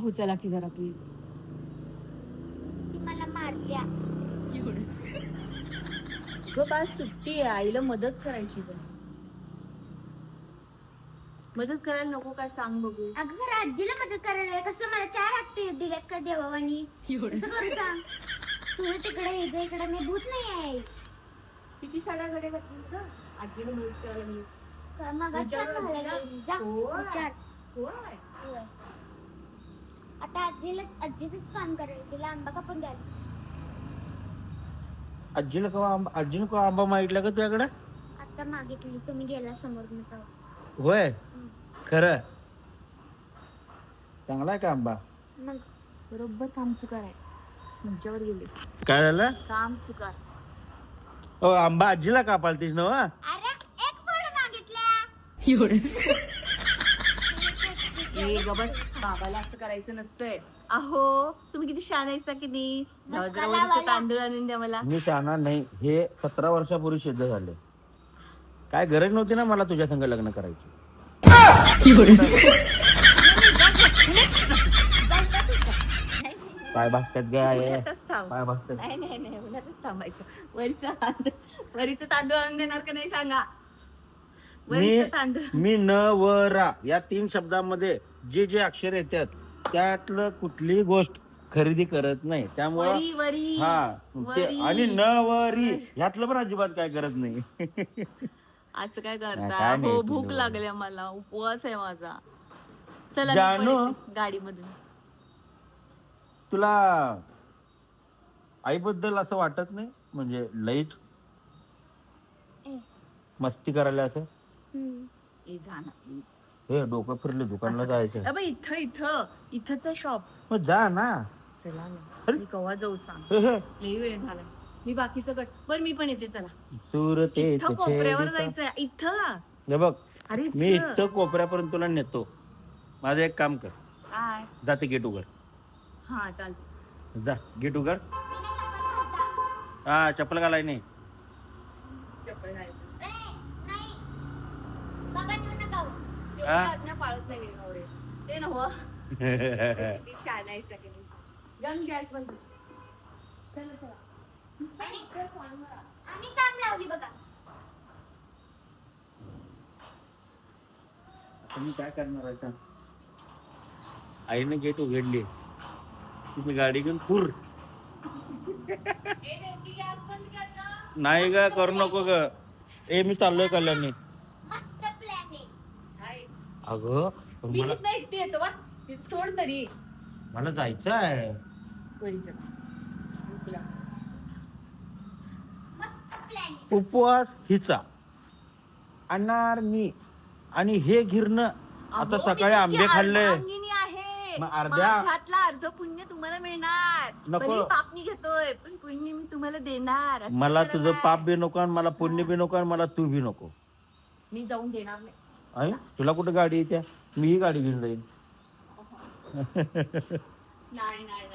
पाहू चला की जरा प्लीज. ती मला मारल्या. ग बाळ सुट्टी आहे, आईला मदत करायची पण. मदत करायला नको काय सांग बघू. अगं खरं आजीला मदत करायला कसं मला 4 हात दिलेत का देवावानी कसं करू सांग. तुझं तिकडे हे जे इकडे मी भूत नाही आहे. किती साड्या घडे घातलीस ग आजीला मदत करायला मी. मग विचार आजीला. जा होय. विचार. होय. होय. आता आजीचंच काम करायला तिला आंबा कापून द्यायला. आजीनं का आंबा मागितला का तुझ्याकडे? आता मागितली तुम्ही गेला समोर नका. होय खरं चांगला आहे का आंबा? मग बरोबर काम चुकार आहे तुमच्यावर गेले. काय झालं? काम चुकार. हो आंबा आजीला कापालतीस ना? अरे एक फोड मागितल्या. ए गबस, बाबाला असं करायचं नसतंय. अहो तुम्ही किती छान आहेसा की नाही. वरीचं तांदूळ आणून द्या मला. मी शहाणा नाही, हे 17 वर्षापूर्वी सिद्ध झाले. काय गरज नव्हती ना मला तुझ्या संग लग्न करायची. पाय भागतात गाय पाय भागतात. नाही नाही नाही उन्हातच थांबायचं. वरीचं तांदूळ आणून देणार का नाही सांगा. वरीचं तांदूळ. मी न व रा या 3 शब्दामध्ये जे जे अक्षर येतात त्यातलं कुठलीही गोष्ट खरेदी करत नाही. त्यामुळे वरी वरी हा वरी. आणि न व री ह्यातलं पण अजिबात काय गरज नाही. असं काय काय करता. नाही हो तुझं. भूक लागल्या मला, उपवास आहे माझा. चला जानू. गाडीमधून. तुला आईबद्दल असं वाटत नाही म्हणजे लईच मस्ती करायला असं? ए जा ना प्लीज. हे डोकं फिरले दुकानला जायचं. अबे इथंच आहे शॉप. मग जा ना. चला ना. अरे. मी कवा जाऊ सांग. हे, हे. लई वेळ झाला. मी बाकीचं बरं मी पण येते चला. सुरते इथं कोपऱ्यावर जायचंय इथं. हे बघ अरे मी इथं कोपऱ्यापर्यंत तुला नेतो. माझं एक काम कर, काय. जाते गेट उघड. हा चालते. जा गेट उघड. हा चप्पल घालाय नाही. चप्पल घालायचं. बाबा नेऊ नका. तेवढी आज्ञा पाळत नाही नवरे. ते नव्ह. किती छान आहे सगळे. गन गॅस बंद. चला चला. आम्ही काम लावली बघा. तुम्ही काय करणार आहे? आईने गेट उघडली, तुम्ही गाडी घेऊन पूर. नाही ग करू नको ग. ए मी चाललोय कल्याणी. मस्त प्लॅन आहे. अगं पण मी मला इथनं एकटी येतो बस. सोड तरी. मला जायचं आहे. घरी चला. तुला. मस्त प्लॅन आहे. उपवास हिचा आणणार मी आणि हे गिरणं. आता सकाळी आंबे खाल्ले. मग अर्ध्या हातला अर्ध पुण्य तुम्हाला मिळणार. नको. भले पाप मी घेतोय पण पुण्य मी तुम्हाला देणार. असं मला करा तुझं बाय. पाप बी नको आणि मला पुण्य बी नको आणि मला तू बी नको. मी जाऊन देणार नाही. आहे तुला कुठं गाडी येत्या? मी ही गाडी घेऊन जाईन. नाही नाही